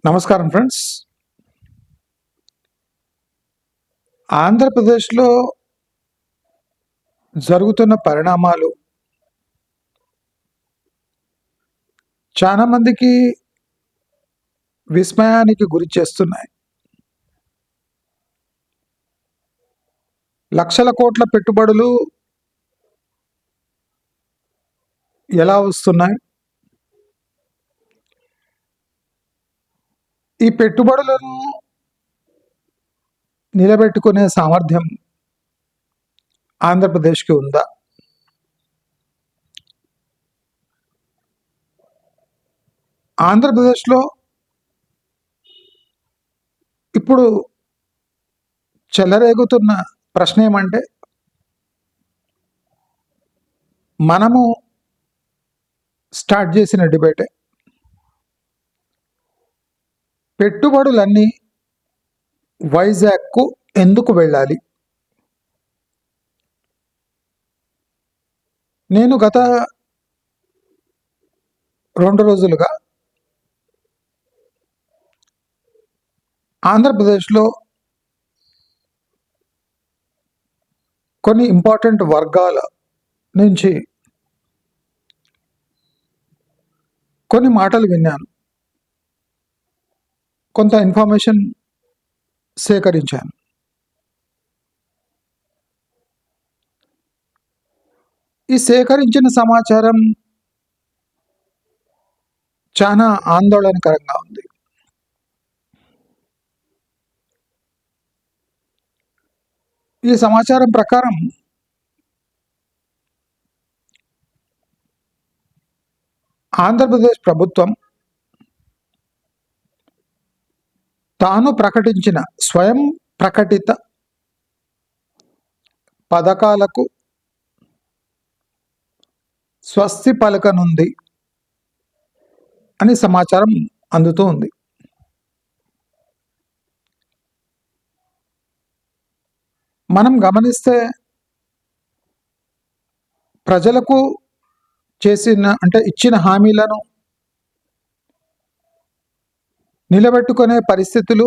నమస్కారం ఫ్రెండ్స్. ఆంధ్రప్రదేశ్లో జరుగుతున్న పరిణామాలు చాలా మందికి విస్మయానికి గురి చేస్తున్నాయి. లక్షల కోట్ల పెట్టుబడులు ఎలా వస్తున్నాయి? ఈ పెట్టుబడులను నిలబెట్టుకునే సామర్థ్యం ఆంధ్రప్రదేశ్కి ఉందా? ఆంధ్రప్రదేశ్లో ఇప్పుడు చెలరేగుతున్న ప్రశ్న ఏమంటే, మనము స్టార్ట్ చేసిన డిబేటే, పెట్టుబడులన్నీ వైజాగ్కు ఎందుకు వెళ్ళాలి? నేను గత 2 రోజులుగా ఆంధ్రప్రదేశ్లో కొన్ని ఇంపార్టెంట్ వర్గాల నుంచి కొన్ని మాటలు విన్నాను, కొంత ఇన్ఫర్మేషన్ సేకరించాను. ఈ సేకరించిన సమాచారం చాలా ఆందోళనకరంగా ఉంది. ఈ సమాచారం ప్రకారం ఆంధ్రప్రదేశ్ ప్రభుత్వం తాను ప్రకటించిన స్వయం ప్రకటిత పథకాలకు స్వస్తి పలకనుంది అని సమాచారం అందుతూ ఉంది. మనం గమనిస్తే ప్రజలకు ఇచ్చిన హామీలను నిలబెట్టుకునే పరిస్థితులు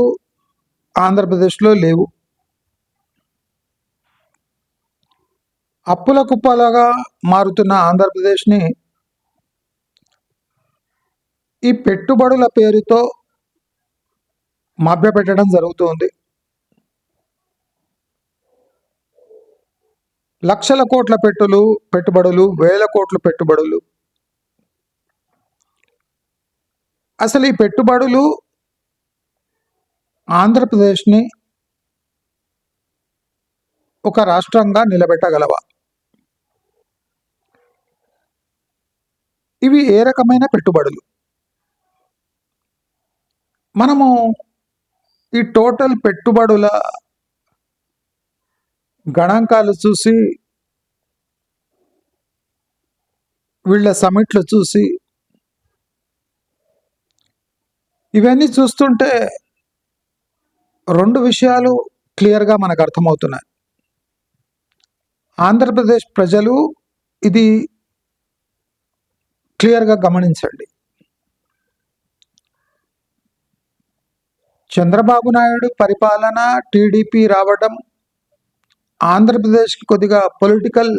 ఆంధ్రప్రదేశ్లో లేవు. అప్పుల కుప్పలాగా మారుతున్న ఆంధ్రప్రదేశ్ని ఈ పెట్టుబడుల పేరుతో మభ్యపెట్టడం జరుగుతుంది. లక్షల కోట్ల పెట్టుబడులు, వేల కోట్ల పెట్టుబడులు. అసలు ఈ పెట్టుబడులు ఆంధ్రప్రదేశ్ని ఒక రాష్ట్రంగా నిలబెట్టగలవా? ఇవి ఏ రకమైన పెట్టుబడులు? మనము ఈ టోటల్ పెట్టుబడుల గణాంకాలు చూసి, వీళ్ళ సమిట్లు చూసి, ఇవన్నీ చూస్తుంటే 2 విషయాలు క్లియర్గా మనకు అర్థమవుతున్నాయి. ఆంధ్రప్రదేశ్ ప్రజలు ఇది క్లియర్గా గమనించండి. చంద్రబాబు నాయుడు పరిపాలన, టీడీపీ రావడం ఆంధ్రప్రదేశ్కి కొద్దిగా పొలిటికల్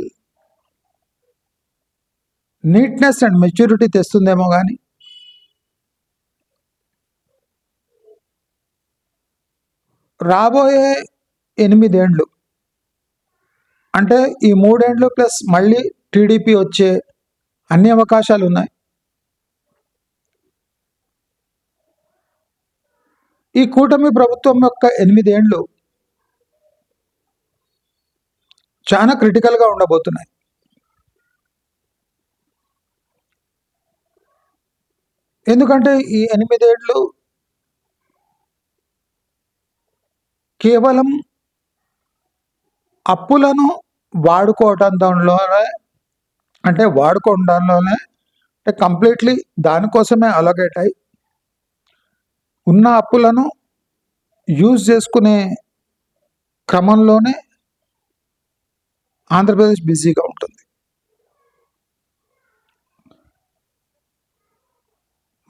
నీట్నెస్ అండ్ మెచ్యూరిటీ తెస్తుందేమో, కానీ రాబోయే 8 ఏళ్ళు, అంటే ఈ 3 ఏళ్ళు ప్లస్ మళ్ళీ టీడీపీ వచ్చే అన్ని అవకాశాలు ఉన్నాయి. ఈ కూటమి ప్రభుత్వం యొక్క 8 ఏళ్ళు చాలా క్రిటికల్గా ఉండబోతున్నాయి. ఎందుకంటే ఈ 8 ఏళ్ళు కేవలం అప్పులను వాడుకోవడంలోనే, కంప్లీట్లీ దానికోసమే అలొకేట్ అయి ఉన్న అప్పులను యూజ్ చేసుకునే క్రమంలోనే ఆంధ్రప్రదేశ్ బిజీగా ఉంటుంది.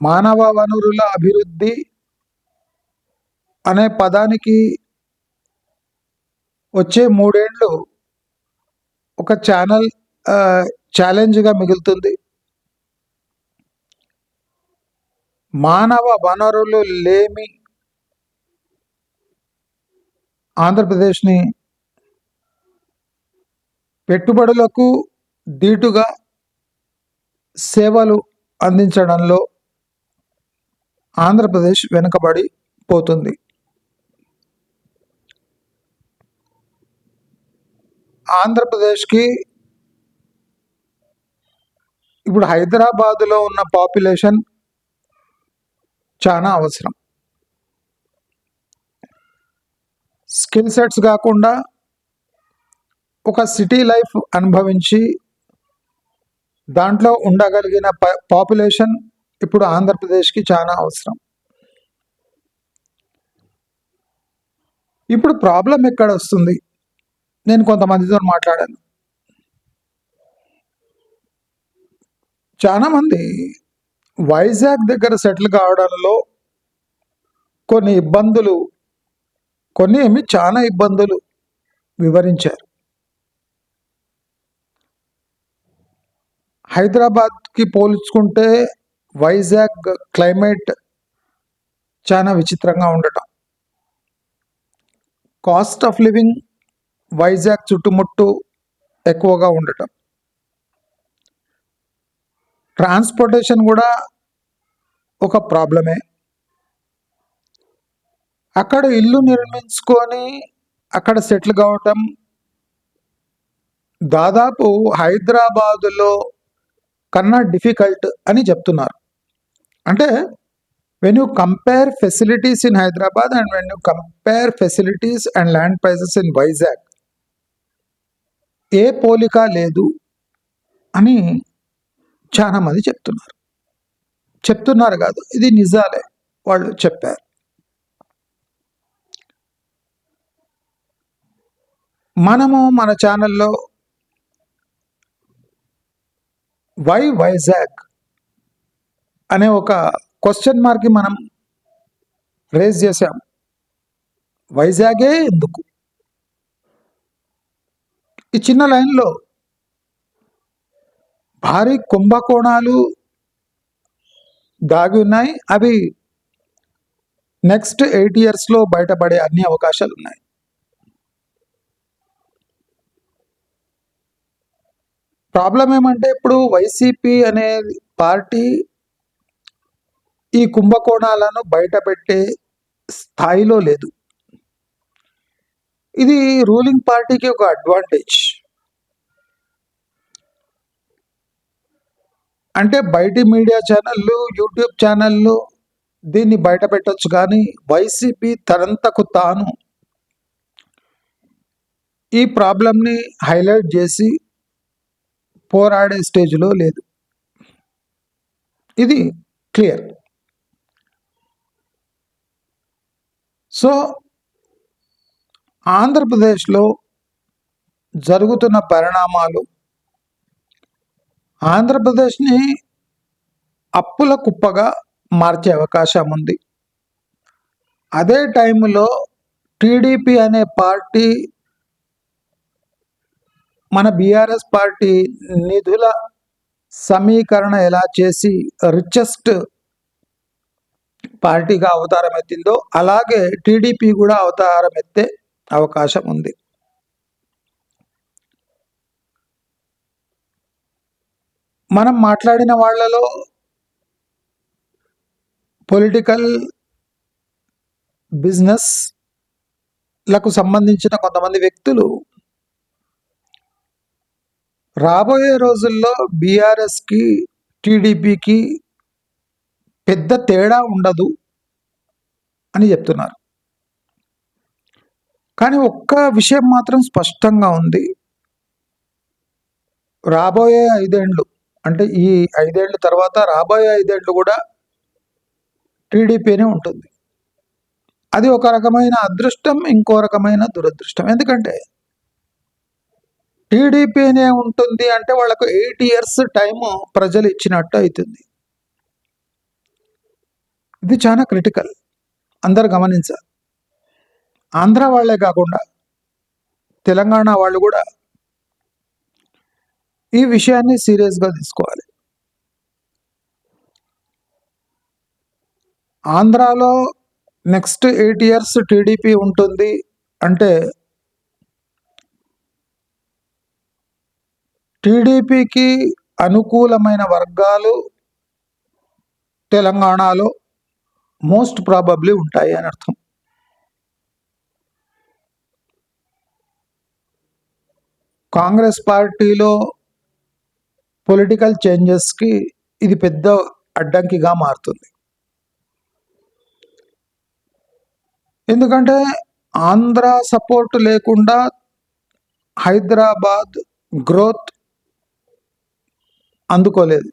మానవ వనరుల అభివృద్ధి అనే పదానికి వచ్చే 3 ఏళ్ళు ఒక ఛాలెంజ్గా మిగులుతుంది. మానవ వనరులు లేమి ఆంధ్రప్రదేశ్ని పెట్టుబడులకు దీటుగా సేవలు అందించడంలో ఆంధ్రప్రదేశ్ వెనుకబడి పోతుంది. ఆంధ్రప్రదేశ్కి ఇప్పుడు హైదరాబాదులో ఉన్న పాపులేషన్ చాలా అవసరం. స్కిల్ సెట్స్ కాకుండా ఒక సిటీ లైఫ్ అనుభవించి దాంట్లో ఉండగలిగిన పాపులేషన్ ఇప్పుడు ఆంధ్రప్రదేశ్కి చాలా అవసరం. ఇప్పుడు ప్రాబ్లం ఎక్కడ వస్తుంది? నేను కొంతమందితో మాట్లాడాను. చాలామంది వైజాగ్ దగ్గర సెటిల్ కావడంలో చాలా ఇబ్బందులు వివరించారు. హైదరాబాద్కి పోల్చుకుంటే వైజాగ్ క్లైమేట్ చాలా విచిత్రంగా ఉండటం, కాస్ట్ ఆఫ్ లివింగ్ వైజాగ్ చుట్టుముట్టు ఎక్కువగా ఉండటం, ట్రాన్స్పోర్టేషన్ కూడా ఒక ప్రాబ్లమే. అక్కడ ఇల్లు నిర్మించుకొని అక్కడ సెటిల్ కావటం దాదాపు హైదరాబాదులో కన్నా డిఫికల్ట్ అని చెప్తున్నారు. అంటే when you compare facilities in Hyderabad and when you compare facilities and land prices in Vizag, ఏ పోలిక లేదు అని చాలా మంది చెప్తున్నారు కాదు, ఇది నిజాలే, వాళ్ళు చెప్పారు. మనము మన ఛానల్లో వై వైజాగ్ అనే ఒక క్వశ్చన్ మార్క్కి మనం రేజ్ చేశాం. వైజాగే ఎందుకు? ఈ చిన్న లైన్లో భారీ కుంభకోణాలు దాగి ఉన్నాయి. అవి నెక్స్ట్ 8 yearsలో బయటపడే అన్ని అవకాశాలు ఉన్నాయి. ప్రాబ్లం ఏమంటే ఇప్పుడు వైసీపీ అనే పార్టీ ఈ కుంభకోణాలను బయటపెట్టే స్థాయిలో లేదు. ఇది రూలింగ్ పార్టీకి ఒక అడ్వాంటేజ్. అంటే బయటి మీడియా ఛానళ్ళు, యూట్యూబ్ ఛానళ్ళు దీన్ని బయట పెట్టచ్చు, కానీ వైసీపీ తనంతకు తాను ఈ ప్రాబ్లంని హైలైట్ చేసి పోరాడే స్టేజ్లో లేదు. ఇది క్లియర్. సో ఆంధ్రప్రదేశ్లో జరుగుతున్న పరిణామాలు ఆంధ్రప్రదేశ్ని అప్పుల కుప్పగా మార్చే అవకాశం ఉంది. అదే టైంలో టీడీపీ అనే పార్టీ మన బీఆర్ఎస్ పార్టీ నిధుల సమీకరణ ఎలా చేసి రిచెస్ట్ పార్టీగా అవతారం ఎత్తిందో అలాగే టీడీపీ కూడా అవతారం ఎత్తే అవకాశం ఉంది. మనం మాట్లాడిన వాళ్ళలో పొలిటికల్ బిజినెస్ లకు సంబంధించిన కొంతమంది వ్యక్తులు రాబోయే రోజుల్లో బీఆర్ఎస్కి టీడీపీకి పెద్ద తేడా ఉండదు అని చెప్తున్నారు. కానీ ఒక్క విషయం మాత్రం స్పష్టంగా ఉంది, రాబోయే 5 ఏళ్ళు అంటే ఈ 5 ఏళ్ళ తర్వాత రాబోయే 5 ఏళ్ళు కూడా టీడీపీనే ఉంటుంది. అది ఒక రకమైన అదృష్టం, ఇంకో రకమైన దురదృష్టం. ఎందుకంటే టీడీపీనే ఉంటుంది అంటే వాళ్ళకు 8 years టైము ప్రజలు ఇచ్చినట్టు అవుతుంది. ఇది చాలా క్రిటికల్, అందరు గమనించాలి. ఆంధ్ర వాళ్ళే కాకుండా తెలంగాణ వాళ్ళు కూడా ఈ విషయాన్ని సీరియస్గా తీసుకోవాలి. ఆంధ్రాలో నెక్స్ట్ 8 years టీడీపీ ఉంటుంది అంటే టీడీపీకి అనుకూలమైన వర్గాలు తెలంగాణలో మోస్ట్ ప్రాబబ్లీ ఉంటాయి అని అర్థం. కాంగ్రెస్ పార్టీలో పొలిటికల్ చేంజెస్కి ఇది పెద్ద అడ్డంకిగా మారుతుంది. ఎందుకంటే ఆంధ్ర సపోర్ట్ లేకుండా హైదరాబాద్ గ్రోత్ అందుకోలేదు.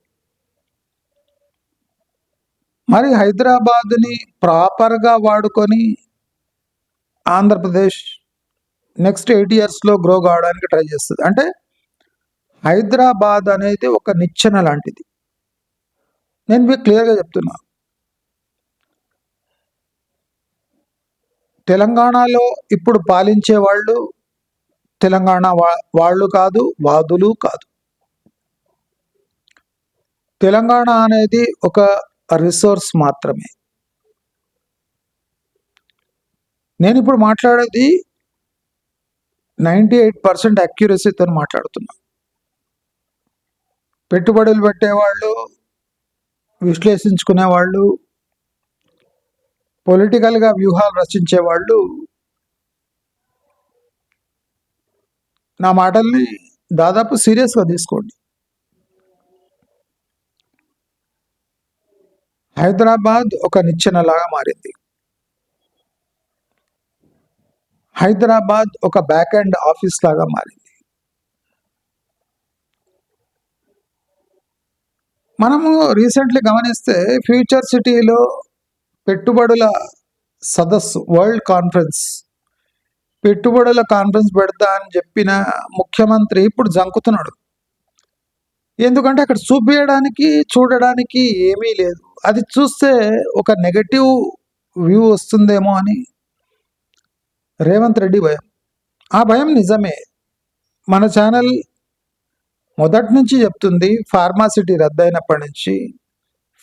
మరి హైదరాబాద్ని ప్రాపర్గా వాడుకొని ఆంధ్రప్రదేశ్ నెక్స్ట్ 8 yearsలో గ్రో కావడానికి ట్రై చేస్తుంది. అంటే హైదరాబాద్ అనేది ఒక నిచ్చెన లాంటిది. నేను మీకు క్లియర్గా చెప్తున్నా, తెలంగాణలో ఇప్పుడు పాలించే వాళ్ళు తెలంగాణ వాళ్ళు కాదు, వాదులు కాదు. తెలంగాణ అనేది ఒక రిసోర్స్ మాత్రమే. నేను ఇప్పుడు మాట్లాడేది 98% అక్యురసీతో మాట్లాడుతున్నా. పెట్టుబడులు పెట్టేవాళ్ళు, విశ్లేషించుకునేవాళ్ళు, పొలిటికల్గా వ్యూహాలు రచించేవాళ్ళు నా మాటల్ని దాదాపు సీరియస్గా తీసుకోండి. హైదరాబాద్ ఒక నిచ్చెనలాగా మారింది. హైదరాబాద్ ఒక బ్యాక్ అండ్ ఆఫీస్ లాగా మారింది. మనము రీసెంట్లీ గమనిస్తే ఫ్యూచర్ సిటీలో పెట్టుబడుల సదస్సు, వరల్డ్ కాన్ఫరెన్స్, పెట్టుబడుల కాన్ఫరెన్స్ పెడతా అని చెప్పిన ముఖ్యమంత్రి ఇప్పుడు జంకుతున్నాడు. ఎందుకంటే అక్కడ చూపించడానికి చూడడానికి ఏమీ లేదు. అది చూస్తే ఒక నెగటివ్ వ్యూ వస్తుందేమో అని రేవంత్ రెడ్డి భయం. ఆ భయం నిజమే. మన ఛానల్ మొదటి నుంచి చెప్తుంది, ఫార్మాసిటీ రద్దు అయినప్పటి నుంచి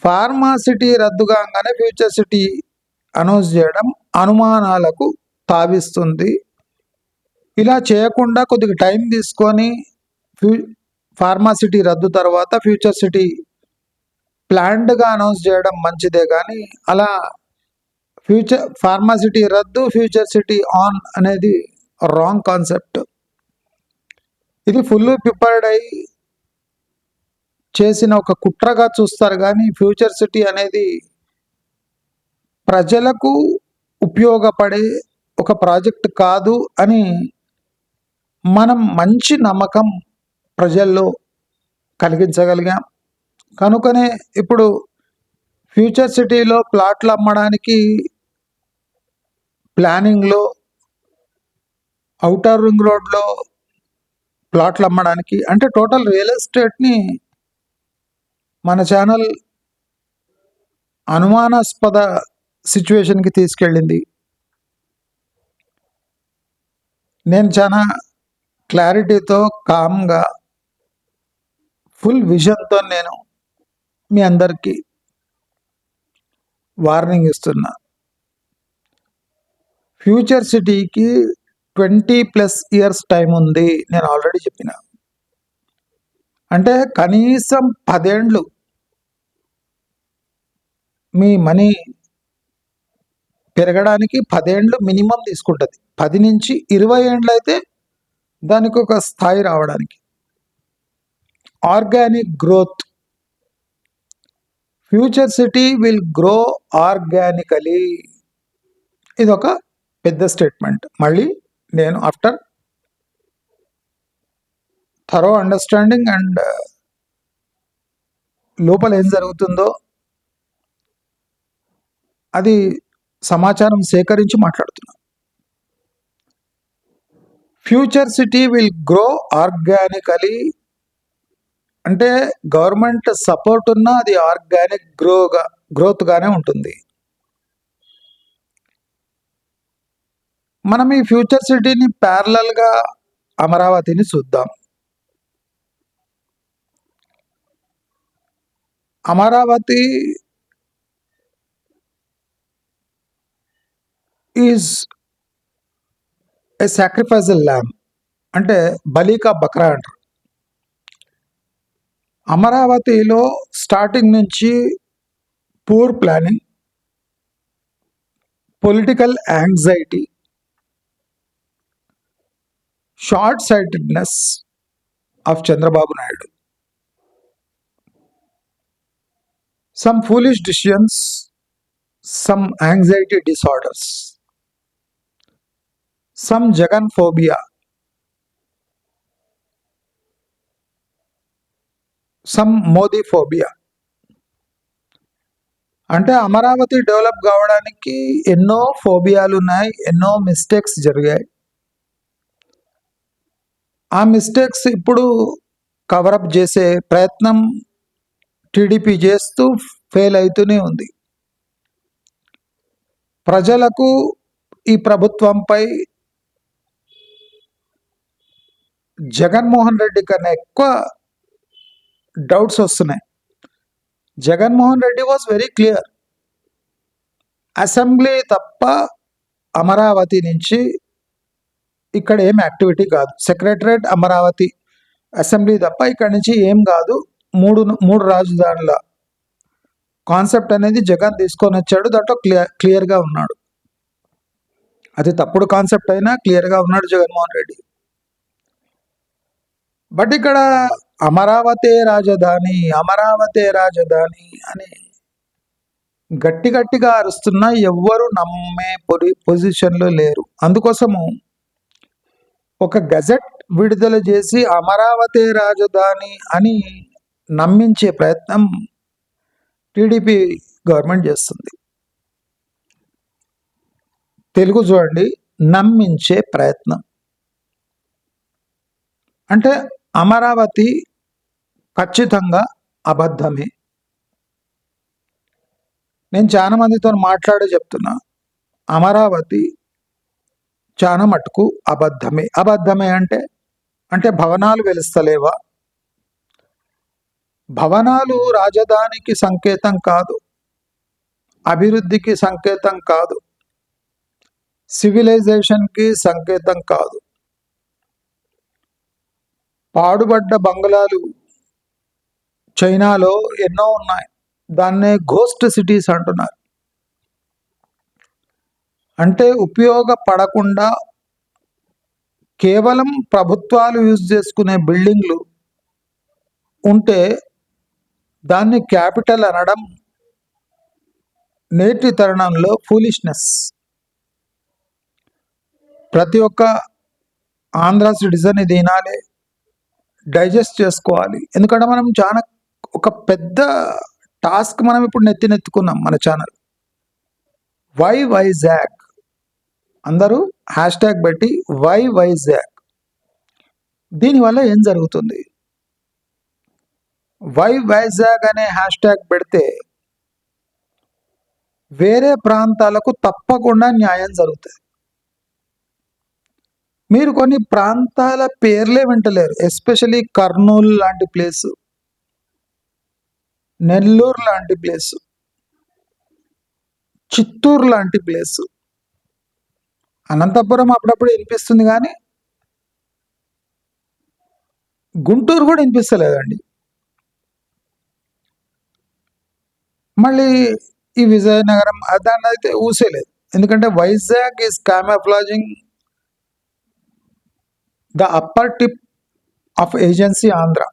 ఫార్మాసిటీ రద్దు కాగానే ఫ్యూచర్ సిటీ అనౌన్స్ చేయడం అనుమానాలకు తావిస్తుంది. ఇలా చేయకుండా కొద్దిగా టైం తీసుకొని ఫార్మాసిటీ రద్దు తర్వాత ఫ్యూచర్ సిటీ ప్లాన్డ్గా అనౌన్స్ చేయడం మంచిదే, కానీ అలా ఫార్మాసిటీ రద్దు, ఫ్యూచర్ సిటీ ఆన్ అనేది రాంగ్ కాన్సెప్ట్. ఇది ఫుల్ ప్రిపేర్డ్ అయి చేసిన ఒక కుట్రగా చూస్తారు, కానీ ఫ్యూచర్ సిటీ అనేది ప్రజలకు ఉపయోగపడే ఒక ప్రాజెక్ట్ కాదు అని మనం మంచి నమ్మకం ప్రజల్లో కలిగించగలిగాం. కనుకనే ఇప్పుడు ఫ్యూచర్ సిటీలో ప్లాట్లు అమ్మడానికి ప్లానింగ్లో, ఔటర్ రింగ్ రోడ్లో ప్లాట్లు అమ్మడానికి, అంటే టోటల్ రియల్ ఎస్టేట్ని మన ఛానల్ అనుమానాస్పద సిచ్యువేషన్కి తీసుకెళ్ళింది. నేను చాలా క్లారిటీతో, కామ్గా, ఫుల్ విజన్తో నేను మీ అందరికీ వార్నింగ్ ఇస్తున్నా. ఫ్యూచర్ సిటీకి 20+ years టైం ఉంది. నేను ఆల్రెడీ చెప్పిన, అంటే కనీసం 10 ఏండ్లు మీ మనీ పెరగడానికి 10 ఏండ్లు మినిమం తీసుకుంటుంది. 10 నుంచి 20 ఏండ్లు అయితే దానికి ఒక స్థాయి రావడానికి. Organic growth, future city will grow organically. ఇది ఒక పెద్ద స్టేట్మెంట్. మళ్ళీ నేను ఆఫ్టర్ థరో అండర్స్టాండింగ్ అండ్ లోపల ఏం జరుగుతుందో అది సమాచారం సేకరించి మాట్లాడుతున్నా. Future city will grow organically అంటే గవర్నమెంట్ సపోర్ట్ ఉన్నా అది ఆర్గానిక్ గ్రోత్గానే ఉంటుంది. మనం ఈ ఫ్యూచర్ సిటీని ప్యారలల్గా అమరావతిని చూద్దాం. అమరావతి ఈజ్ ఏ సాక్రిఫైజల్ ల్యామ్, అంటే బలీకా బక్రా అంటారు. అమరావతిలో స్టార్టింగ్ నుంచి poor planning, political anxiety, short sightedness of Chandrababu Naidu, some foolish decisions, some anxiety disorders, some Jagan phobia, some Modi phobia. అంటే అమరావతి డెవలప్ కావడానికి ఎన్నో ఫోబియాలు ఉన్నాయి, ఎన్నో మిస్టేక్స్ జరిగాయి. ఆ మిస్టేక్స్ ఇప్పుడు కవరప్ చేసే ప్రయత్నం టీడీపీ చేస్తూ ఫెయిల్ అవుతూనే ఉంది. ప్రజలకు ఈ ప్రభుత్వంపై జగన్మోహన్ రెడ్డి కన్నా ఎక్కువ డౌట్స్ వస్తున్నాయి. Jaganmohan Reddy was very clear, assembly తప్ప అమరావతి నుంచి ఇక్కడ ఏం యాక్టివిటీ కాదు, సెక్రటరేట్ అమరావతి అసెంబ్లీ తప్ప ఇక్కడ నుంచి ఏం కాదు, మూడు రాజధానుల కాన్సెప్ట్ అనేది జగన్ తీసుకొని వచ్చాడు. దాంట్లో క్లియర్గా ఉన్నాడు. అది తప్పుడు కాన్సెప్ట్ అయినా క్లియర్గా ఉన్నాడు జగన్మోహన్ రెడ్డి. బట్ ఇక్కడ అమరావతి రాజధాని, అమరావతి రాజధాని అని గట్టి గట్టిగా అరుస్తున్నా ఎవ్వరు నమ్మే పొజిషన్లో లేరు. అందుకోసము ఒక గజెట్ విడుదల చేసి అమరావతి రాజధాని అని నమ్మించే ప్రయత్నం టీడీపీ గవర్నమెంట్ చేస్తుంది. తెలుగు చూడండి, నమ్మించే ప్రయత్నం. అంటే అమరావతి ఖచ్చితంగా అబద్ధమే. నేను చాలా మందితో మాట్లాడి చెప్తున్నా, అమరావతి చాలా మటుకు అబద్ధమే. అబద్ధమే అంటే భవనాలు వెలుస్తలేవా? భవనాలు రాజధానికి సంకేతం కాదు, అభివృద్ధికి సంకేతం కాదు, సివిలైజేషన్కి సంకేతం కాదు. పాడుబడ్డ బంగ్లాలు చైనాలో ఎన్నో ఉన్నాయి, దాన్నే గోస్ట్ సిటీస్ అంటున్నారు. అంటే ఉపయోగపడకుండా కేవలం ప్రభుత్వాలు యూజ్ చేసుకునే బిల్డింగ్లు ఉంటే దాన్ని క్యాపిటల్ అనడం నేటి తరుణంలో ఫూలిష్నెస్. ప్రతి ఒక్క ఆంధ్ర సిటిజన్ ఇది వినాలి, డైజెస్ట్ చేసుకోవాలి. ఎందుకంటే మనం చాలా ఒక పెద్ద టాస్క్ మనం ఇప్పుడు నెత్తినెత్తుకున్నాం మన ఛానల్. వై వైజాగ్, అందరూ హ్యాష్ ట్యాగ్ పెట్టి వై వైజాగ్. దీనివల్ల ఏం జరుగుతుంది? వై వైజాగ్ అనే హ్యాష్ ట్యాగ్ పెడితే వేరే ప్రాంతాలకు తప్పకుండా న్యాయం జరుగుతుంది. మీరు కొన్ని ప్రాంతాల పేర్లే వింటలేరు, ఎస్పెషలీ కర్నూలు లాంటి ప్లేసు, నెల్లూరు లాంటి ప్లేసు, చిత్తూరు లాంటి ప్లేసు, అనంతపురం అప్పుడప్పుడు వినిపిస్తుంది కానీ గుంటూరు కూడా వినిపిస్తలేదండి. మళ్ళీ ఈ విజయనగరం దాన్ని అయితే ఊసేలేదు. ఎందుకంటే Vizag is camouflaging the upper tip of agency Andhra.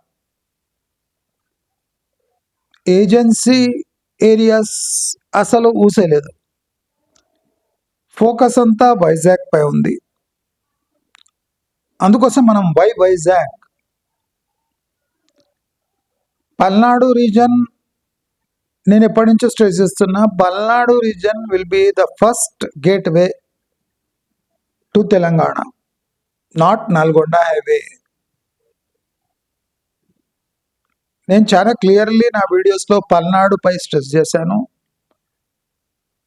Agency areas అసలు ఊసేలేదు, ఫోకస్ అంతా వైజాగ్ పై ఉంది. అందుకోసం మనం వై వైజాగ్. పల్నాడు రీజన్ నేను ఎప్పటి నుంచో స్ట్రెస్ చేస్తున్నా, Palnadu reason will be the first gate way to Telangana, not Nalgonda highway. నేను చాలా క్లియర్లీ నా వీడియోస్లో పల్నాడుపై స్ట్రెస్ చేశాను.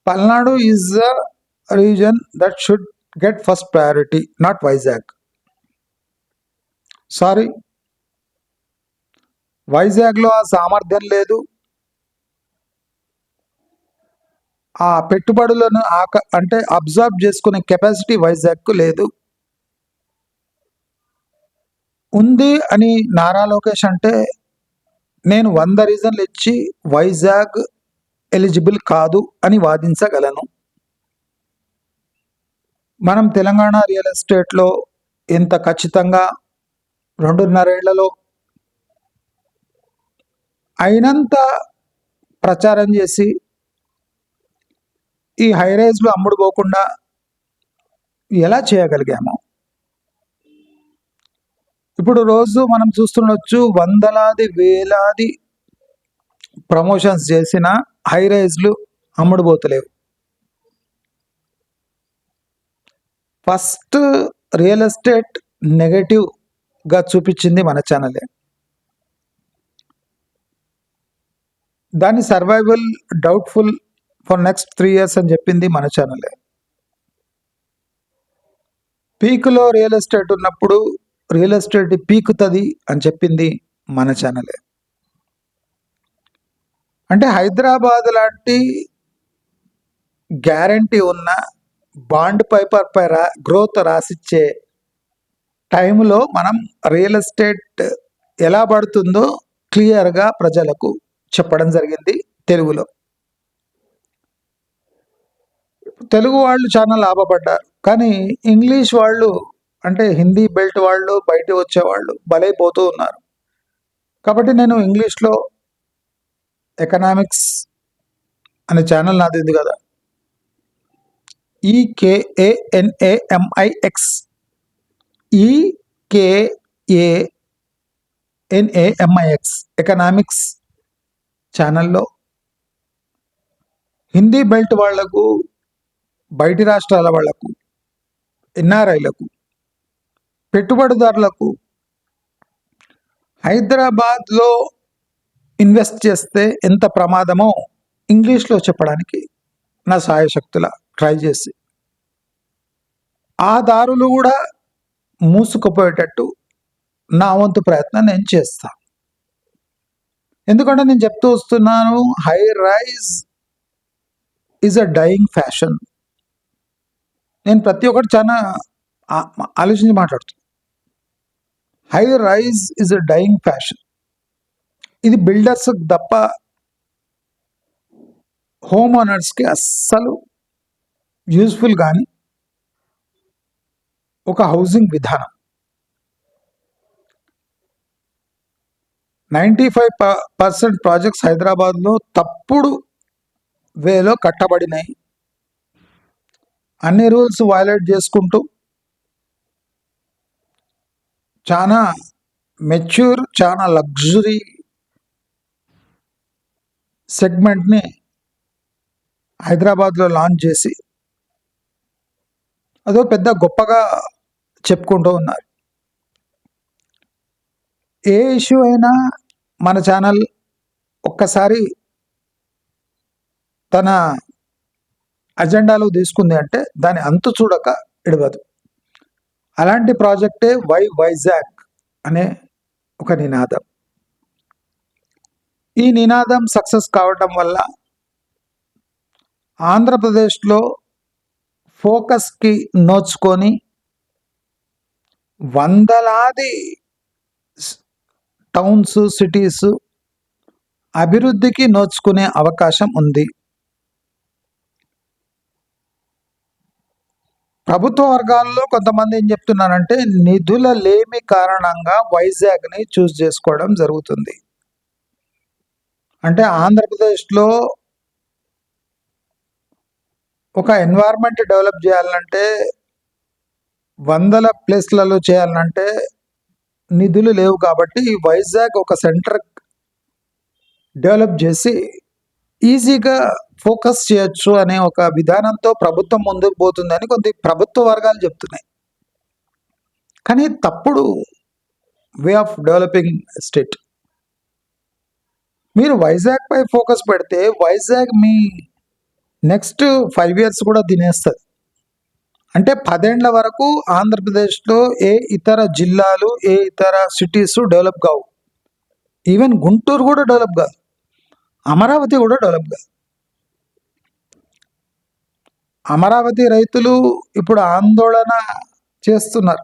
Palnadu is a reason that should get first priority, not Vizag. Sorry, వైజాగ్లో ఆ సామర్థ్యం లేదు, ఆ పెట్టుబడులను అంటే అబ్జర్వ్ చేసుకునే కెపాసిటీ వైజాగ్కు లేదు. ఉంది అని నారా లోకేష్ అంటే నేను 100 రీజన్లు ఇచ్చి వైజాగ్ ఎలిజిబుల్ కాదు అని వాదించగలను. మనం తెలంగాణ రియల్ ఎస్టేట్లో ఇంత ఖచ్చితంగా 2.5 ఏళ్లలో అయినంత ప్రచారం చేసి ఈ హైరైజ్లు అమ్ముడు పోకుండా ఎలా చేయగలిగాము? ఇప్పుడు రోజు మనం చూస్తుండొచ్చు, వందలాది వేలాది ప్రమోషన్స్ చేసిన హైరైజ్లు అమ్ముడు పోతలేవు. ఫస్ట్ రియల్ ఎస్టేట్ నెగటివ్గా చూపించింది మన ఛానలే. దాని survival doubtful for next 3 years అని చెప్పింది మన ఛానలే. పీక్లో రియల్ ఎస్టేట్ ఉన్నప్పుడు రియల్ ఎస్టేట్ పీకుతుంది అని చెప్పింది మన ఛానలే. అంటే హైదరాబాద్ లాంటి గ్యారంటీ ఉన్న బాండ్ పేపర్ పై గ్రోత్ రాసిచ్చే టైంలో మనం రియల్ ఎస్టేట్ ఎలా పడుతుందో క్లియర్గా ప్రజలకు చెప్పడం జరిగింది తెలుగులో. తెలుగు వాళ్ళు చాలా లాభపడ్డారు, కానీ ఇంగ్లీష్ వాళ్ళు అంటే హిందీ బెల్ట్ వాళ్ళు బయట వచ్చేవాళ్ళు బలైపోతూ ఉన్నారు. కాబట్టి నేను ఇంగ్లీష్లో ఎకనామిక్స్ అనే ఛానల్ నాది ఉంది కదా, EKANAMIX ఎకనామిక్స్ ఛానల్లో హిందీ బెల్ట్ వాళ్లకు, బయటి రాష్ట్రాల వాళ్లకు, ఎన్ఆర్ఐలకు, పెట్టుబడిదారులకు హైదరాబాద్లో ఇన్వెస్ట్ చేస్తే ఎంత ప్రమాదమో ఇంగ్లీష్లో చెప్పడానికి నా సాయశక్తుల ట్రై చేసి ఆ దారులు కూడా మూసుకుపోయేటట్టు నా వంతు ప్రయత్నం నేను చేస్తాను. ఎందుకంటే నేను చెప్తూ వస్తున్నాను, high rise is a dying fashion. నేను ప్రతి ఒక్కటి చాలా ఆలోచించి మాట్లాడుతున్నాను. High rise is a dying fashion. ఇది బిల్డర్స్ తప్ప హోమ్ ఓనర్స్కి అస్సలు యూజ్ఫుల్ కానీ ఒక హౌసింగ్ విధానం. 95% ప్రాజెక్ట్స్ హైదరాబాద్లో తప్పుడు వేలో కట్టబడినాయి. అన్ని రూల్స్ వయలేట్ చేసుకుంటూ చాలా మెచ్యూర్, చాలా లగ్జరీ సెగ్మెంట్ని హైదరాబాద్లో లాంచ్ చేసి అదో పెద్ద గొప్పగా చెప్పుకుంటూ ఉన్నారు. ఏ ఇష్యూ అయినా మన ఛానల్ ఒక్కసారి తన అజెండాలో తీసుకుంది అంటే దాని అంతు చూడక ఇడవదు. అలాంటి ప్రాజెక్టే వైజాగ్ అనే ఒక నినాదం. ఈ నినాదం సక్సెస్ కావడం వల్ల ఆంధ్రప్రదేశ్లో ఫోకస్కి నోచుకొని వందలాది టౌన్స్, సిటీస్ అభివృద్ధికి నోచుకునే అవకాశం ఉంది. ప్రభుత్వ వర్గాల్లో కొంతమంది ఏం చెప్తున్నారంటే నిధుల లేమి కారణంగా వైజాగ్ని చూస్ చేసుకోవడం జరుగుతుంది. అంటే ఆంధ్రప్రదేశ్లో ఒక ఎన్వైర్న్మెంట్ డెవలప్ చేయాలంటే, వందల ప్లేస్లలో చేయాలంటే నిధులు లేవు. కాబట్టి వైజాగ్ ఒక సెంటర్ డెవలప్ చేసి ఈజీగా ఫోకస్ చేయొచ్చు అనే ఒక విధానంతో ప్రభుత్వం ముందుకు పోతుందని కొంత ప్రభుత్వ వర్గాలు చెప్తున్నాయి. కానీ తప్పుడు వే ఆఫ్ డెవలపింగ్ స్టేట్. మీరు వైజాగ్ పై ఫోకస్ పెడితే వైజాగ్ మీ నెక్స్ట్ 5 years కూడా తినేస్తుంది. అంటే 10 ఏండ్ల వరకు ఆంధ్రప్రదేశ్లో ఏ ఇతర జిల్లాలు, ఏ ఇతర సిటీస్ డెవలప్ కావు. ఈవెన్ గుంటూరు కూడా డెవలప్ కాదు. అమరావతి కూడా డెవలప్ కాదు. అమరావతి రైతులు ఇప్పుడు ఆందోళన చేస్తున్నారు.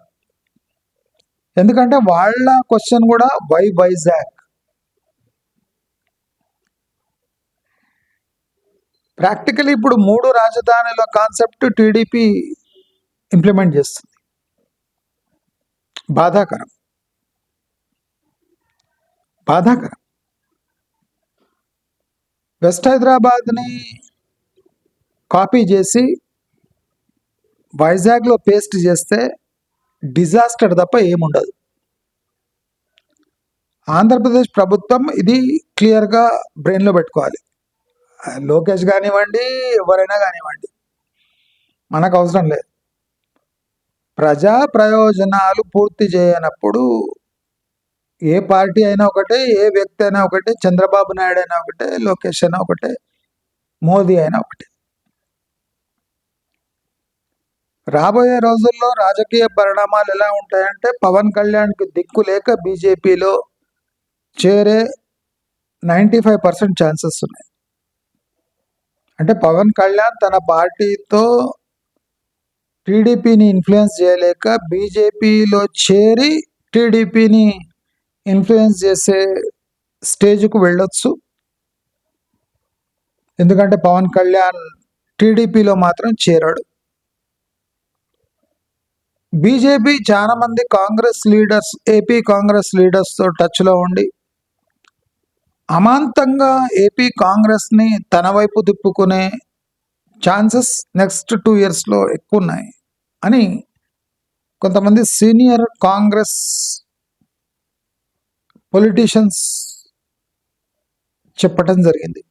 ఎందుకంటే వాళ్ళ క్వశ్చన్ కూడా వై వైజాగ్. ప్రాక్టికలీ ఇప్పుడు 3 రాజధానుల కాన్సెప్ట్ టీడీపీ ఇంప్లిమెంట్ చేస్తుంది. బాధాకరం. వెస్ట్ హైదరాబాద్ని కాపీ చేసి వైజాగ్లో పేస్ట్ చేస్తే డిజాస్టర్ తప్ప ఏముండదు. ఆంధ్రప్రదేశ్ ప్రభుత్వం ఇది క్లియర్గా బ్రెయిన్లో పెట్టుకోవాలి. లోకేష్ కానివ్వండి, ఎవరైనా కానివ్వండి, మనకు అవసరం లేదు. ప్రజా ప్రయోజనాలు పూర్తి చేయనప్పుడు ఏ పార్టీ అయినా ఒకటే, ఏ వ్యక్తి అయినా ఒకటే, చంద్రబాబు నాయుడు అయినా ఒకటే, లోకేష్ అయినా ఒకటే, మోదీ అయినా ఒకటే. రాబోయే రోజుల్లో రాజకీయ పరిణామాలు ఎలా ఉంటాయంటే పవన్ కళ్యాణ్కి దిక్కు లేక బీజేపీలో చేరే 95% ఛాన్సెస్ ఉన్నాయి. అంటే పవన్ కళ్యాణ్ తన పార్టీతో టీడీపీని ఇన్ఫ్లుయెన్స్ చేయలేక బీజేపీలో చేరి టీడీపీని ఇన్ఫ్లుయెన్స్ చేసే స్టేజ్కు వెళ్ళొచ్చు. ఎందుకంటే పవన్ కళ్యాణ్ టీడీపీలో మాత్రం చేరాడు. బీజేపీ చాలా మంది కాంగ్రెస్ లీడర్స్, ఏపీ కాంగ్రెస్ లీడర్స్తో టచ్లో ఉండి అమాంతంగా ఏపీ కాంగ్రెస్ని తన వైపు తిప్పుకునే ఛాన్సెస్ నెక్స్ట్ 2 ఇయర్స్లో ఎక్కువ ఉన్నాయి అని కొంతమంది సీనియర్ కాంగ్రెస్ పొలిటీషియన్స్ చెప్పటం జరిగింది.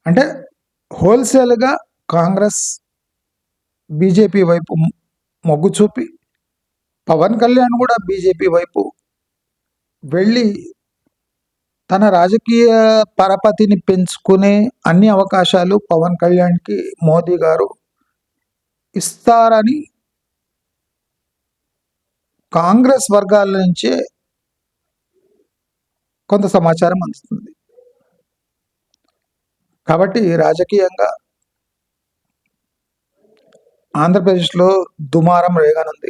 అంటే హోల్సేల్గా కాంగ్రెస్ బీజేపీ వైపు మొగ్గు చూపి పవన్ కళ్యాణ్ కూడా బీజేపీ వైపు వెళ్ళి తన రాజకీయ పరపతిని పెంచుకునే అన్ని అవకాశాలు పవన్ కళ్యాణ్కి మోదీ గారు ఇస్తారని కాంగ్రెస్ వర్గాల నుంచే కొంత సమాచారం అందుతుంది. కాబట్టి రాజకీయంగా ఆంధ్రప్రదేశ్లో దుమారం రేగనుంది.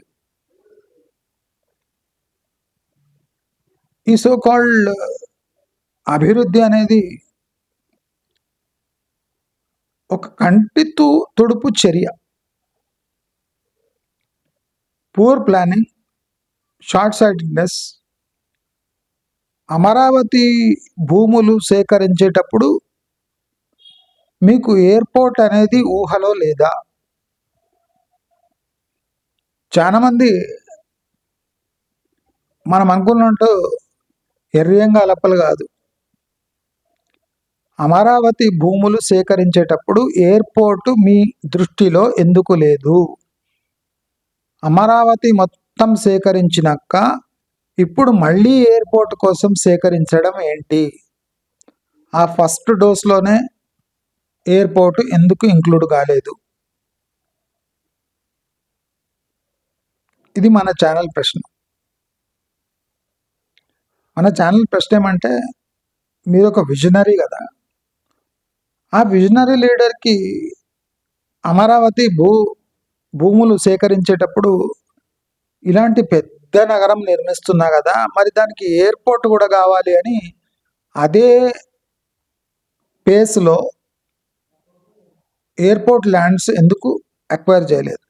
ఈ సోకాల్డ్ అభివృద్ధి అనేది ఒక కంటి తుడుపు చర్య. Poor planning, short sightedness. Amaravati భూములు సేకరించేటప్పుడు మీకు ఎయిర్పోర్ట్ అనేది ఊహలో లేదా? చాలామంది మనం అనుకున్నట్టు ఎర్రియంగా అలప్పలు కాదు. అమరావతి భూములు సేకరించేటప్పుడు ఎయిర్పోర్టు మీ దృష్టిలో ఎందుకు లేదు? అమరావతి మొత్తం సేకరించినాక ఇప్పుడు మళ్ళీ ఎయిర్పోర్ట్ కోసం సేకరించడం ఏంటి? ఆ ఫస్ట్ డోస్లోనే ఎయిర్పోర్ట్ ఎందుకు ఇంక్లూడ్ కాలేదు? ఇది మన ఛానల్ ప్రశ్న. మన ఛానల్ ప్రశ్న ఏమంటే, మీరు ఒక విజనరీ కదా, ఆ విజనరీ లీడర్కి అమరావతి భూములు సేకరించేటప్పుడు ఇలాంటి పెద్ద నగరం నిర్మిస్తున్నా కదా, మరి దానికి ఎయిర్పోర్ట్ కూడా కావాలి అని అదే పేస్లో ఎయిర్పోర్ట్ ల్యాండ్స్ ఎందుకు అక్వైర్ చేయలేదు?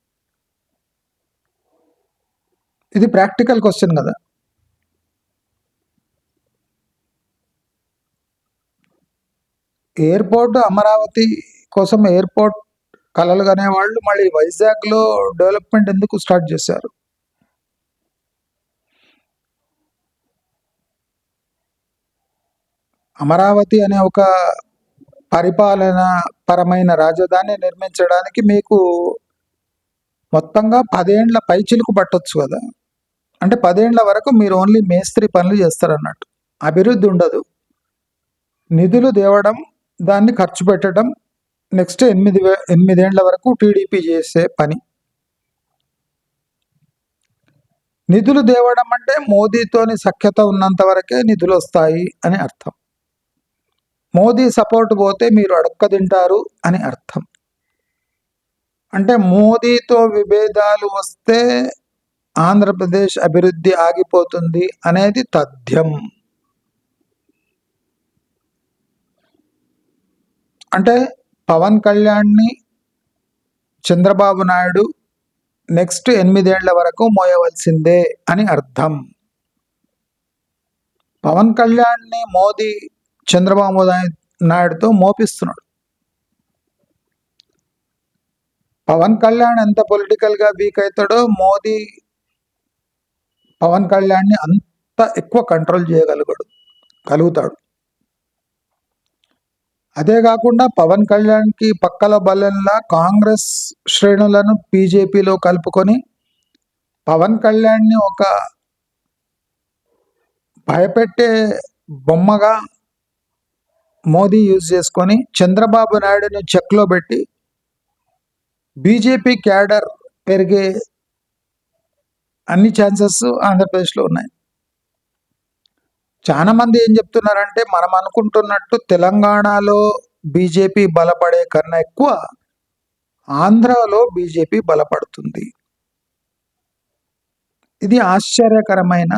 ఇది ప్రాక్టికల్ క్వశ్చన్ కదా. ఎయిర్పోర్ట్, అమరావతి కోసం ఎయిర్పోర్ట్ కలలు కనేవాళ్ళు మళ్ళీ వైజాగ్లో డెవలప్మెంట్ ఎందుకు స్టార్ట్ చేశారు? అమరావతి అనే ఒక పరిపాలన పరమైన రాజధాని నిర్మించడానికి మీకు మొత్తంగా 10 ఏండ్ల పైచిలుకు పట్టొచ్చు కదా. అంటే 10 ఏండ్ల వరకు మీరు ఓన్లీ మేస్త్రి పనులు చేస్తారన్నట్టు. అభివృద్ధి ఉండదు. నిధులు తేవడం, దాన్ని ఖర్చు పెట్టడం, నెక్స్ట్ 8 ఏళ్ల వరకు టీడీపీ చేసే పని. నిధులు తేవడం అంటే మోదీతోని సఖ్యత ఉన్నంత వరకే నిధులు వస్తాయి అని అర్థం. మోదీ సపోర్ట్ పోతే మీరు అడక్క తింటారు అని అర్థం. అంటే మోదీతో విభేదాలు వస్తే ఆంధ్రప్రదేశ్ అభివృద్ధి ఆగిపోతుంది అనేది తథ్యం. అంటే పవన్ కళ్యాణ్ని చంద్రబాబు నాయుడు నెక్స్ట్ 8 ఏళ్ల వరకు మోయవలసిందే అని అర్థం. పవన్ కళ్యాణ్ని మోదీ చంద్రబాబు నాయుడుతో మోపిస్తున్నాడు. పవన్ కళ్యాణ్ ఎంత పొలిటికల్గా వీక్ అవుతాడో మోదీ పవన్ కళ్యాణ్ని అంత ఎక్కువ కంట్రోల్ కలుగుతాడు. అదే కాకుండా పవన్ కళ్యాణ్కి పక్కల బలంలా కాంగ్రెస్ శ్రేణులను బీజేపీలో కలుపుకొని పవన్ కళ్యాణ్ని ఒక భయపెట్టే బొమ్మగా మోదీ యూజ్ చేసుకొని చంద్రబాబు నాయుడుని చెక్లో పెట్టి బీజేపీ క్యాడర్ పెరిగే అన్ని ఛాన్సెస్ ఆంధ్రప్రదేశ్లో ఉన్నాయి. చాలా మంది ఏం చెప్తున్నారంటే మనం అనుకుంటున్నట్టు తెలంగాణలో బీజేపీ బలపడే కన్నా ఎక్కువ ఆంధ్రాలో బీజేపీ బలపడుతుంది. ఇది ఆశ్చర్యకరమైన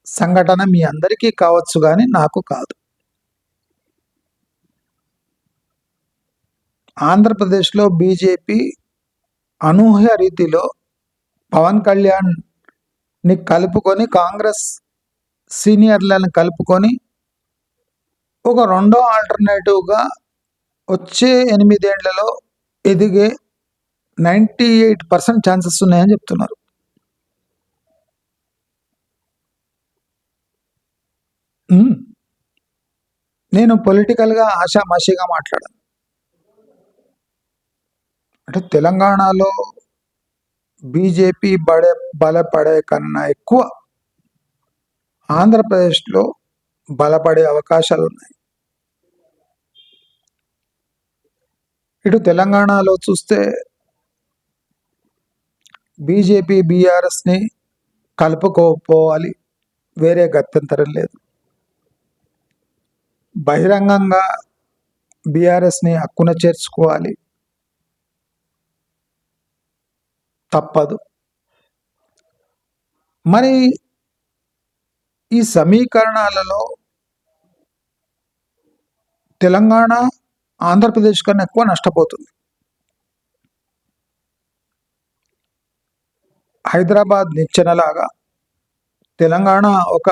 సంఘటన మీ అందరికీ కావచ్చు కానీ నాకు కాదు. ఆంధ్రప్రదేశ్లో బీజేపీ అనూహ్య రీతిలో పవన్ కళ్యాణ్ని కలుపుకొని కాంగ్రెస్ సీనియర్లను కలుపుకొని ఒక రెండో ఆల్టర్నేటివ్గా వచ్చే 8 ఏళ్లలో ఎదిగే 98% ఛాన్సెస్ ఉన్నాయని చెప్తున్నారు. నేను పొలిటికల్గా ఆషామాషిగా మాట్లాడాను. అంటే తెలంగాణలో బీజేపీ బలపడే కన్నా ఎక్కువ ఆంధ్రప్రదేశ్లో బలపడే అవకాశాలు ఉన్నాయి. ఇటు తెలంగాణలో చూస్తే బీజేపీ బీఆర్ఎస్ని కలుపుకోపోవాలి, వేరే గత్యంతరం లేదు. బహిరంగంగా బీఆర్ఎస్ని హక్కున చేర్చుకోవాలి, తప్పదు. మరి ఈ సమీకరణాలలో తెలంగాణ ఆంధ్రప్రదేశ్ కన్నా ఎక్కువ నష్టపోతుంది. హైదరాబాద్ నిచ్చెనలాగా తెలంగాణ ఒక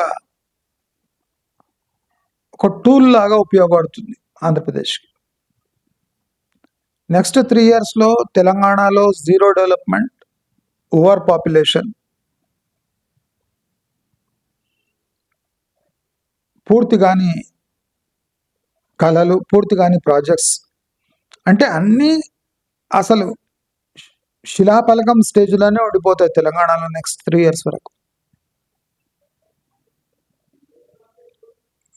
టూల్ లాగా ఉపయోగపడుతుంది ఆంధ్రప్రదేశ్కి. నెక్స్ట్ 3 yearsలో తెలంగాణలో జీరో డెవలప్మెంట్, ఓవర్ పాపులేషన్, పూర్తిగాని కళలు, పూర్తిగాని ప్రాజెక్ట్స్, అంటే అన్నీ అసలు శిలాఫలకం స్టేజ్లోనే ఉండిపోతాయి తెలంగాణలో నెక్స్ట్ 3 years వరకు.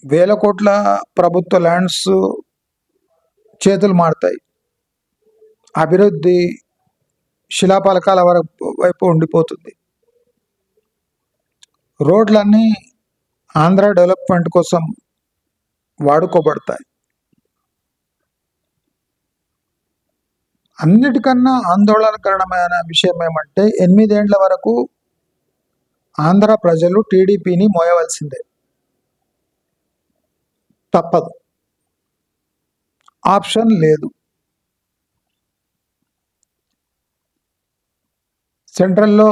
వేల కోట్ల ప్రభుత్వ ల్యాండ్స్ చేతులు మారుతాయి. అభివృద్ధి శిలాఫలకాల వైపు ఉండిపోతుంది. రోడ్లన్నీ ఆంధ్ర డెవలప్మెంట్ కోసం వాడుకోబడతాయి. అన్నిటికన్నా ఆందోళనకరమైన విషయం ఏమంటే 8 ఏళ్ల వరకు ఆంధ్ర ప్రజలు టీడీపీని మోయవలసిందే, తప్పదు, ఆప్షన్ లేదు. సెంట్రల్లో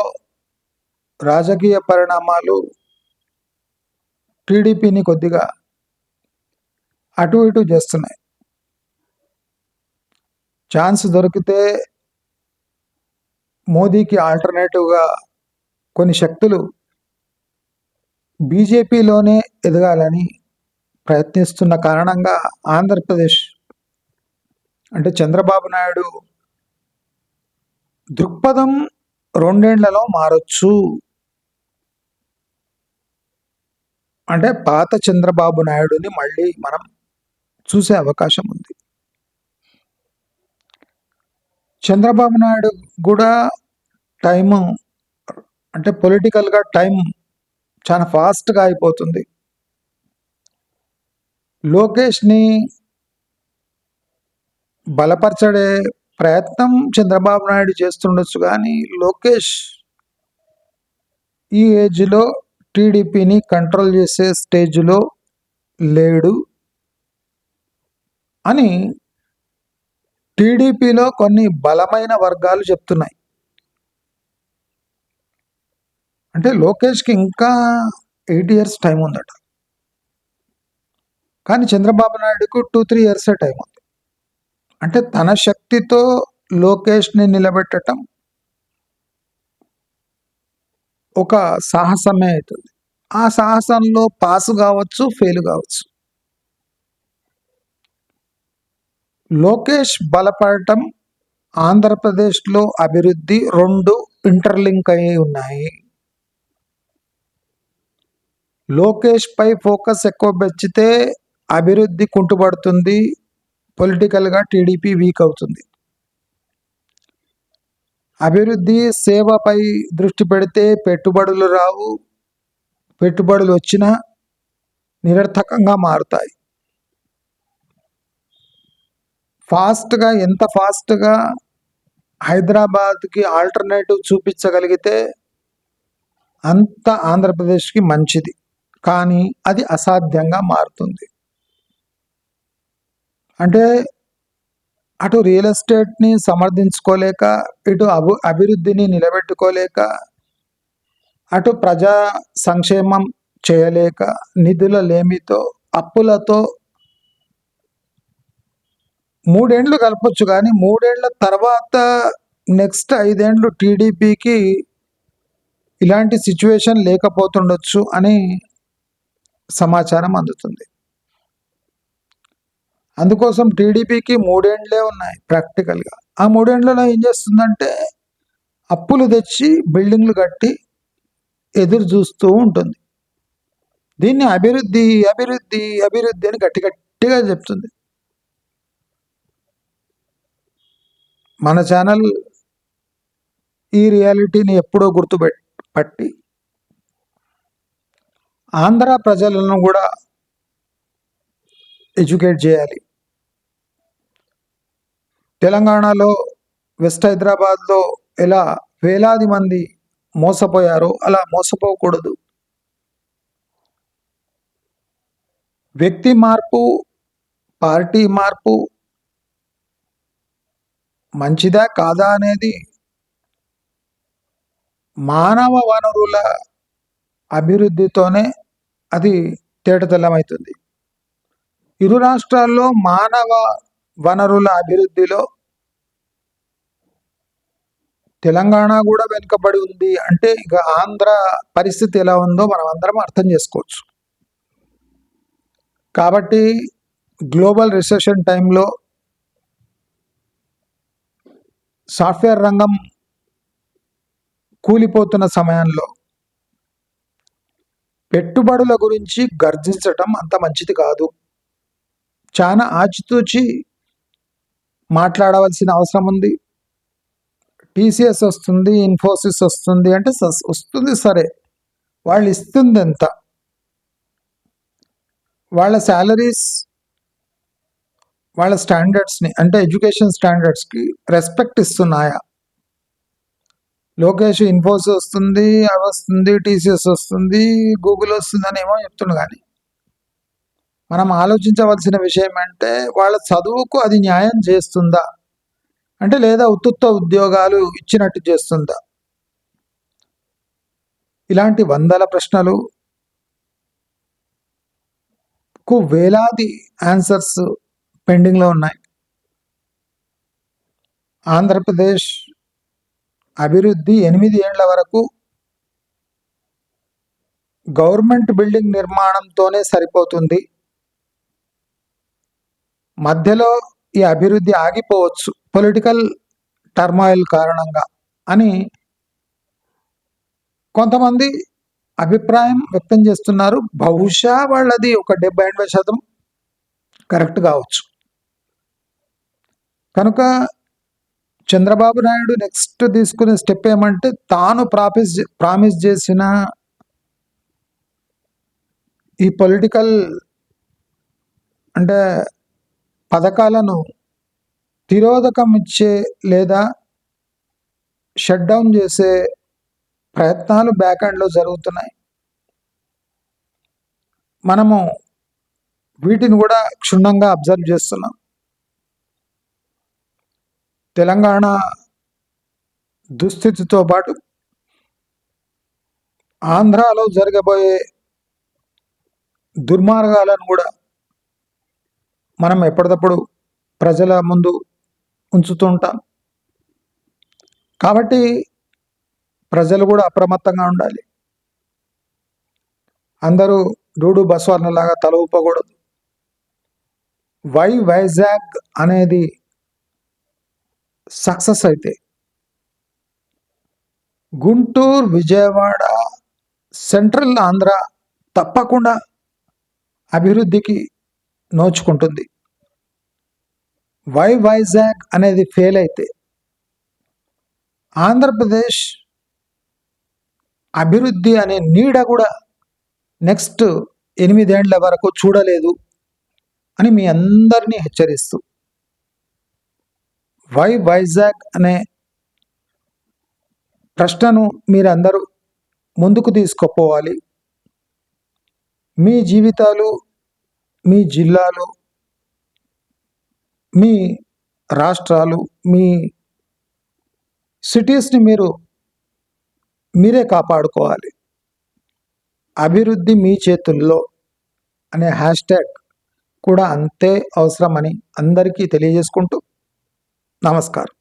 రాజకీయ పరిణామాలు టీడీపీని కొద్దిగా అటు ఇటు చేస్తున్నాయి. ఛాన్స్ దొరికితే మోదీకి ఆల్టర్నేటివ్గా కొన్ని శక్తులు బీజేపీలోనే ఎదగాలని ప్రయత్నిస్తున్న కారణంగా ఆంధ్రప్రదేశ్ అంటే చంద్రబాబు నాయుడు దృక్పథం 2 ఏళ్లలో మారొచ్చు. అంటే పాత చంద్రబాబు నాయుడుని మళ్ళీ మనం చూసే అవకాశం ఉంది. చంద్రబాబు నాయుడు కూడా టైము అంటే పొలిటికల్గా టైం చాలా ఫాస్ట్గా అయిపోతుంది. లోకేష్ని బలపరచడే ప్రయత్నం చంద్రబాబు నాయుడు చేస్తుండొచ్చు, కానీ లోకేష్ ఈ ఏజ్లో టీడీపీని కంట్రోల్ చేసే స్టేజ్లో లేడు అని టీడీపీలో కొన్ని బలమైన వర్గాలు చెప్తున్నాయి. అంటే లోకేష్కి ఇంకా 8 years టైం ఉందట, కానీ చంద్రబాబు నాయుడుకు 2-3 years టైం ఉంది. అంటే తన శక్తితో లోకేష్ని నిలబెట్టడం ఒక సాహసమే అవుతుంది. ఆ సాహసంలో పాస్ కావచ్చు, ఫెయిల్ కావచ్చు. లోకేష్ బలపడటం, ఆంధ్రప్రదేశ్లో అభివృద్ధి రెండు ఇంటర్లింక్ అయి ఉన్నాయి. లోకేష్ పై ఫోకస్ ఎక్కువ పెంచితే అభివృద్ధి కుంటుపడుతుంది, పొలిటికల్గా టీడీపీ వీక్ అవుతుంది. అభివృద్ధి సేవపై దృష్టి పెడితే పెట్టుబడులు రావు, పెట్టుబడులు వచ్చినా నిరర్థకంగా మారుతాయి. ఎంత ఫాస్ట్గా హైదరాబాద్కి ఆల్టర్నేటివ్ చూపించగలిగితే అంత ఆంధ్రప్రదేశ్కి మంచిది, కానీ అది అసాధ్యంగా మారుతుంది. అంటే అటు రియల్ ఎస్టేట్ని సమర్థించుకోలేక, ఇటు అభివృద్ధిని నిలబెట్టుకోలేక, అటు ప్రజా సంక్షేమం చేయలేక, నిధుల లేమితో, అప్పులతో 3 ఏళ్ళు కలపొచ్చు, కానీ 3 ఏళ్ల తర్వాత నెక్స్ట్ 5 ఏళ్ళు టీడీపీకి ఇలాంటి సిచ్యువేషన్ లేకపోతుండొచ్చు అని సమాచారం అందుతుంది. అందుకోసం టీడీపీకి 3 ఏళ్లే ఉన్నాయి ప్రాక్టికల్గా. ఆ 3 ఏళ్లలో ఏం చేస్తుందంటే అప్పులు తెచ్చి బిల్డింగ్లు కట్టి ఎదురు చూస్తూ ఉంటుంది. దీన్ని అభివృద్ధి అభివృద్ధి అభివృద్ధి అని గట్టిగా చెప్తుంది. మన ఛానల్ ఈ రియాలిటీని ఎప్పుడో గుర్తుపట్టి ఆంధ్ర ప్రజలను కూడా ఎడ్యుకేట్ చేయాలి. తెలంగాణలో వెస్ట్ హైదరాబాద్లో ఎలా వేలాది మంది మోసపోయారో అలా మోసపోకూడదు. వ్యక్తి మార్పు, పార్టీ మార్పు మంచిదా కాదా అనేది మానవ వనరుల అభివృద్ధితోనే అది తేటతెల్లమవుతుంది. ఇరు రాష్ట్రాల్లో మానవ వనరుల అభివృద్ధిలో తెలంగాణ కూడా వెనుకబడి ఉంది అంటే ఇక ఆంధ్ర పరిస్థితి ఎలా ఉందో మనం అందరం అర్థం చేసుకోవచ్చు. కాబట్టి గ్లోబల్ రిసెషన్ టైంలో సాఫ్ట్వేర్ రంగం కూలిపోతున్న సమయంలో పెట్టుబడుల గురించి గర్జించటం అంత మంచిది కాదు. చాలా ఆచితూచి మాట్లాడవలసిన అవసరం ఉంది. టీసీఎస్ వస్తుంది, ఇన్ఫోసిస్ వస్తుంది అంటే వస్తుంది, సరే, వాళ్ళు ఇస్తుంది ఎంత? వాళ్ళ శాలరీస్, వాళ్ళ స్టాండర్డ్స్ని అంటే ఎడ్యుకేషన్ స్టాండర్డ్స్కి రెస్పెక్ట్ ఇస్తున్నాయా? లోకేష్ ఇన్ఫోసిస్ వస్తుంది, అవి వస్తుంది, టీసీఎస్ వస్తుంది, గూగుల్ వస్తుంది అని ఏమో చెప్తుండు, కానీ మనం ఆలోచించవలసిన విషయం అంటే వాళ్ళ చదువుకు అది న్యాయం చేస్తుందా అంటే, లేదా ఉత్తుత్త ఉద్యోగాలు ఇచ్చినట్టు చేస్తుందా? ఇలాంటి వందల ప్రశ్నలు వేలాది ఆన్సర్స్ పెండింగ్లో ఉన్నాయి. ఆంధ్రప్రదేశ్ అభివృద్ధి 8 ఏళ్ల వరకు గవర్నమెంట్ బిల్డింగ్ నిర్మాణంతోనే సరిపోతుంది. మధ్యలో ఈ అభివృద్ధి ఆగిపోవచ్చు పొలిటికల్ టర్మాయిల్ కారణంగా అని కొంతమంది అభిప్రాయం వ్యక్తం చేస్తున్నారు. బహుశా వాళ్ళది ఒక 70-80% కరెక్ట్ కావచ్చు. కనుక చంద్రబాబు నాయుడు నెక్స్ట్ తీసుకునే స్టెప్ ఏమంటే తాను ప్రామిస్ చేసిన ఈ పొలిటికల్ అంటే పథకాలను తిరోధకం ఇచ్చే లేదా షట్ డౌన్ చేసే ప్రయత్నాలు బ్యాక్ ఎండ్లో జరుగుతున్నాయి. మనము వీటిని కూడా క్షుణ్ణంగా అబ్జర్వ్ చేస్తున్నాం. తెలంగాణ దుస్థితితో పాటు ఆంధ్రాలో జరగబోయే దుర్మార్గాలను కూడా మనం ఎప్పటికప్పుడు ప్రజల ముందు ఉంచుతుంటాం. కాబట్టి ప్రజలు కూడా అప్రమత్తంగా ఉండాలి. అందరూ డూడు బస్వర్ణలాగా తల ఊపకూడదు. వైజాగ్ అనేది సక్సెస్ అయితే గుంటూరు, విజయవాడ, సెంట్రల్ ఆంధ్ర తప్పకుండా అభివృద్ధికి నోచుకుంటుంది. వైజాగ్ అనేది ఫెయిల్ అయితే ఆంధ్రప్రదేశ్ అభివృద్ధి అనే నీడ కూడా నెక్స్ట్ 8 ఏళ్ల వరకు చూడలేదు అని మీ అందరినీ హెచ్చరిస్తూ వైజాగ్ అనే ప్రశ్నను మీరందరూ ముందుకు తీసుకుపోవాలి. మీ జీవితాలు, మీ జిల్లాలు, మీ రాష్ట్రాలు, మీ సిటీస్ని మీరే కాపాడుకోవాలి. అభివృద్ధి మీ చేతుల్లో అనే హ్యాష్ట్యాగ్ కూడా అంతే అవసరమని అందరికీ తెలియజేసుకుంటూ నమస్కారం.